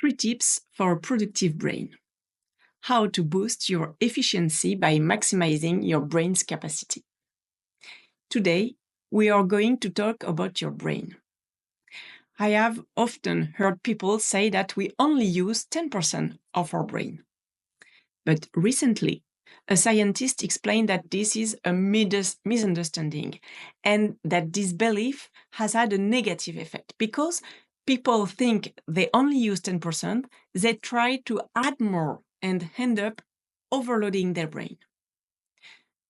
3 tips for a productive brain. How to boost your efficiency by maximizing your brain's capacity. Today, we are going to talk about your brain. I have often heard people say that we only use 10% of our brain. But recently, a scientist explained that this is a misunderstanding and that this belief has had a negative effect because people think they only use 10%, they try to add more and end up overloading their brain.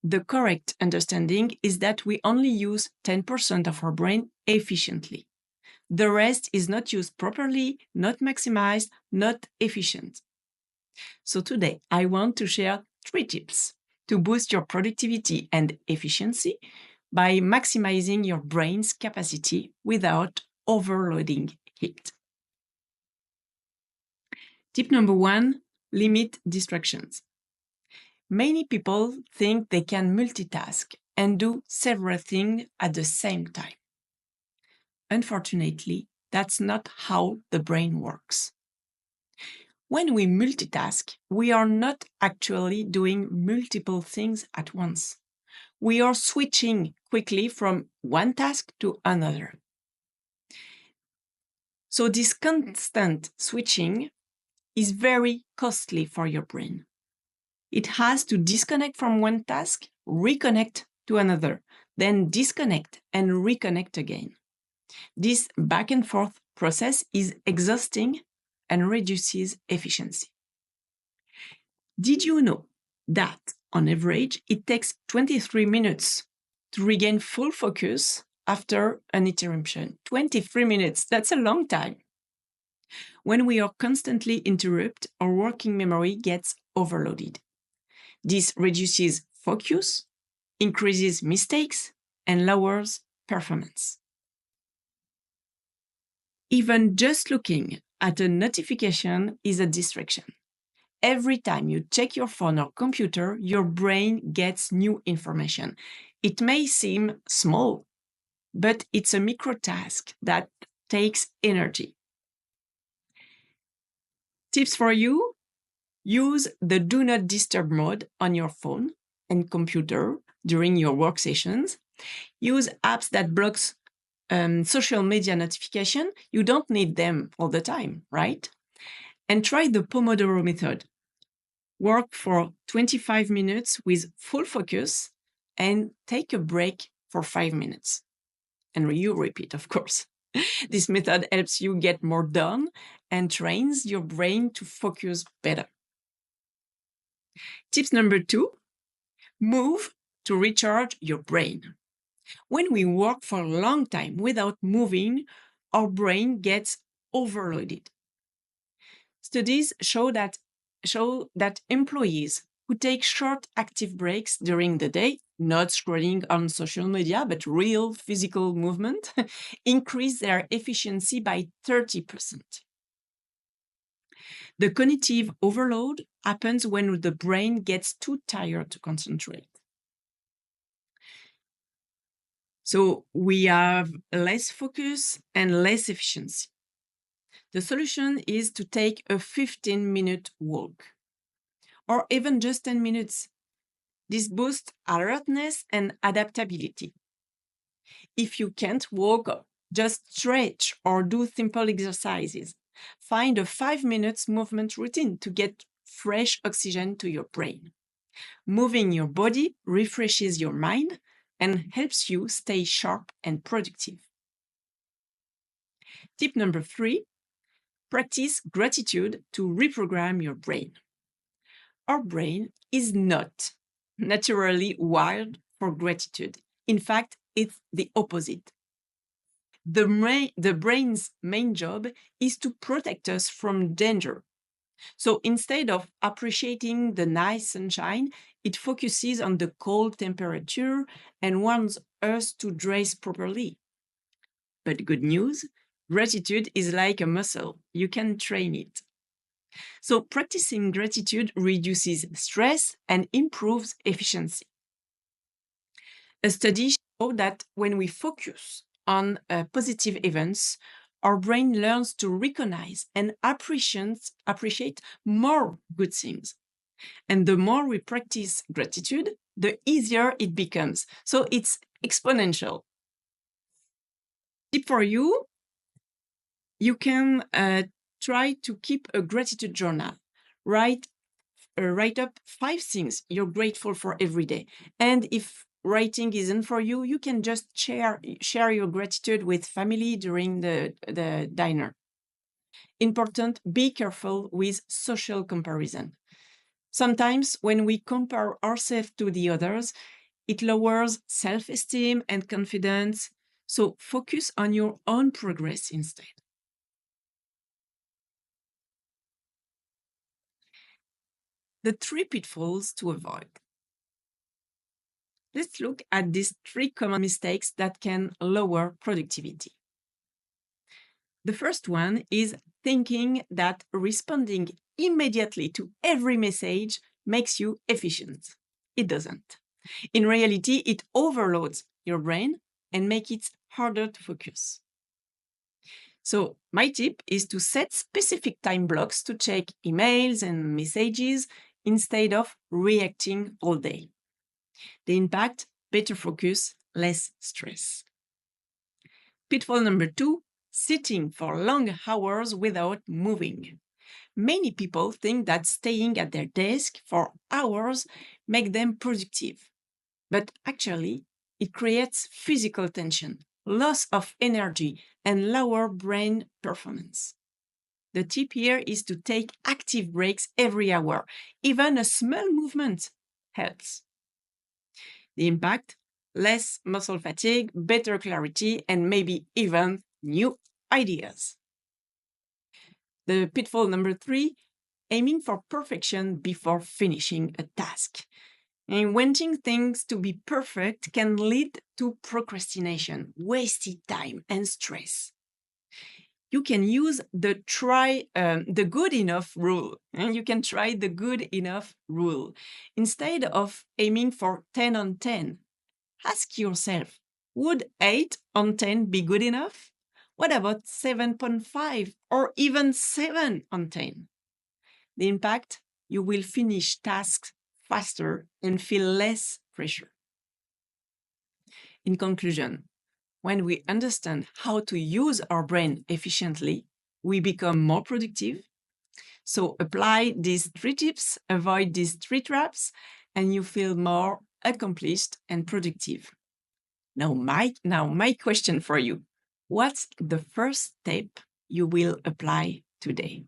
The correct understanding is that we only use 10% of our brain efficiently. The rest is not used properly, not maximized, not efficient. So today, I want to share 3 tips to boost your productivity and efficiency by maximizing your brain's capacity without overloading it. Tip number 1, limit distractions. Many people think they can multitask and do several things at the same time. Unfortunately, that's not how the brain works. When we multitask, we are not actually doing multiple things at once. We are switching quickly from one task to another. So this constant switching is very costly for your brain. It has to disconnect from one task, reconnect to another, then disconnect and reconnect again. This back and forth process is exhausting and reduces efficiency. Did you know that, on average, it takes 23 minutes to regain full focus after an interruption? 23 minutes, that's a long time. When we are constantly interrupted, our working memory gets overloaded. This reduces focus, increases mistakes, and lowers performance. Even just looking at a notification is a distraction. Every time you check your phone or computer, your brain gets new information. It may seem small, but it's a micro task that takes energy. Tips for you: use the Do Not Disturb mode on your phone and computer during your work sessions. Use apps that blocks social media notification. You don't need them all the time, right? And try the Pomodoro method. Work for 25 minutes with full focus and take a break for 5 minutes. And you repeat, of course. This method helps you get more done and trains your brain to focus better. Tips number 2, move to recharge your brain. When we work for a long time without moving, our brain gets overloaded. Studies show that employees who take short active breaks during the day, not scrolling on social media, but real physical movement, increase their efficiency by 30%. The cognitive overload happens when the brain gets too tired to concentrate. So we have less focus and less efficiency. The solution is to take a 15-minute walk, or even just 10 minutes. This boosts alertness and adaptability. If you can't walk, just stretch or do simple exercises. Find a 5 minutes movement routine to get fresh oxygen to your brain. Moving your body refreshes your mind and helps you stay sharp and productive. Tip number 3, practice gratitude to reprogram your brain. Our brain is not naturally wired for gratitude. In fact, it's the opposite. The brain's main job is to protect us from danger. So instead of appreciating the nice sunshine, it focuses on the cold temperature and wants us to dress properly. But good news, gratitude is like a muscle. You can train it. So practicing gratitude reduces stress and improves efficiency. A study showed that when we focus on positive events, our brain learns to recognize and appreciate more good things. And the more we practice gratitude, the easier it becomes. So it's exponential. Tip for you, you can try to keep a gratitude journal. Write up 5 things you're grateful for every day. And if writing isn't for you, you can just share your gratitude with family during the dinner. Important, be careful with social comparison. Sometimes when we compare ourselves to the others, it lowers self-esteem and confidence. So focus on your own progress instead. The 3 pitfalls to avoid. Let's look at these 3 common mistakes that can lower productivity. The first one is thinking that responding immediately to every message makes you efficient. It doesn't. In reality, it overloads your brain and makes it harder to focus. So my tip is to set specific time blocks to check emails and messages instead of reacting all day. The impact, better focus, less stress. Pitfall number 2, sitting for long hours without moving. Many people think that staying at their desk for hours make them productive. But actually, it creates physical tension, loss of energy, and lower brain performance. The tip here is to take active breaks every hour. Even a small movement helps. The impact, less muscle fatigue, better clarity, and maybe even new ideas. The pitfall number 3, aiming for perfection before finishing a task. And wanting things to be perfect can lead to procrastination, wasted time, and stress. You can use the good enough rule. And you can try the good enough rule. Instead of aiming for 10 on 10, ask yourself, would 8 on 10 be good enough? What about 7.5 or even 7 on 10? The impact, you will finish tasks faster and feel less pressure. In conclusion, when we understand how to use our brain efficiently, we become more productive. So apply these 3 tips, avoid these 3 traps, and you feel more accomplished and productive. Now my question for you. What's the first step you will apply today?